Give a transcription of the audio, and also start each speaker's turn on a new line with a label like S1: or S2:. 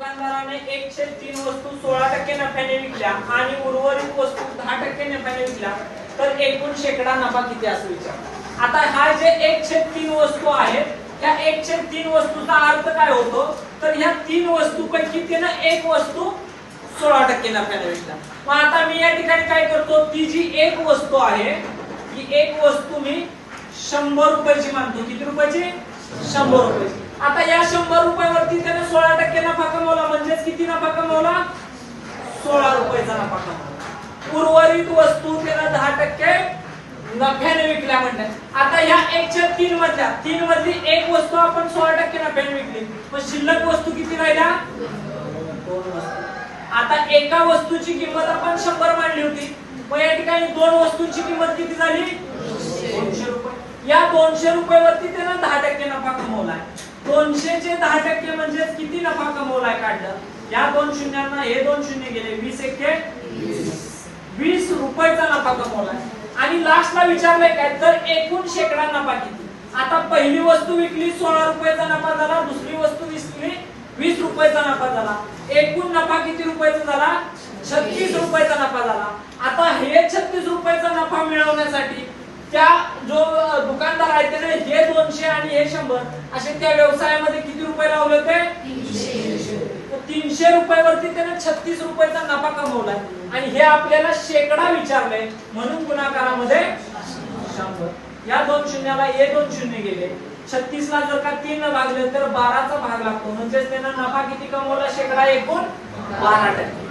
S1: दुकानदाराने 1/3 वस्तू 16% नफ्याने विकल्या आणि उर्वरित वस्तू 10% नफ्याने विकल्या तर एकूण शेकडा नफा किती असं विचार। आता हा जे 1/3 वस्तू आहेत त्या 1/3 वस्तूचा अर्थ काय होतो तर ह्या 3 वस्तूपैकी त्यानं एक वस्तू 16% नफ्याने विकला। मग आता मी या ठिकाणी काय करतो ती जी एक वस्तू आहे ही एक वस्तू मी 100 रुपयाची मानतो। किती रुपयाची 100 रुपयाची। आता या 100 रुपयावरती त्याने 16% नफा कमवला म्हणजेच किती नफा कमवला 16 रुपयाचा नफा कमवला। उर्वरित वस्तू त्याने 10% नफ्याने विकल्या म्हणतात। आता ह्या 1/3 मधल्या 3 मधली एक वस्तू आपण 16% नफ्याने विकली मग शिल्लक वस्तू किती राहिल्या 2 वस्तू। आता एका वस्तूची किंमत आपण 100 मांडली होती मग या ठिकाणी 2 वस्तूंची किंमत किती झाली 200 रुपये। या 200 रुपयावरती त्याने 10% नफा कमवलाय। 200 चे 10% म्हणजे किती नफा कमवलाय काढलं या 2 शून्यांना हे 2 शून्य गेले 20 एके 20 रुपयाचा नफा कमवलाय। आणि लास्टला विचारलंय काय तर एकूण शेकडा नफा किती। आता पहिली वस्तू विकली 16 रुपयाचा नफा झाला दुसरी वस्तू विकली 20 रुपयाचा नफा झाला एकूण नफा किती रुपयाचा झाला 36 रुपयाचा नफा झाला। आता हे 36 रुपयाचा नफा मिळवण्यासाठी त्या जो दुकानदार आहे त्याने हे 200 आणि हे 100 असे त्या व्यवसायामध्ये किती रुपये लावले होते 300 रुपयावरती त्याने 36 रुपयाचा नफा कमवलाय आणि हे आपल्याला शेकडा विचारले म्हणून गुणाकारामध्ये 100। या 2 शून्याला हे 2 शून्य गेले 36 ला जर का 3 ने भागले तर 12 चा भाग लागतो म्हणजे त्याने नफा किती कमवला शेकडा एकूण 12%।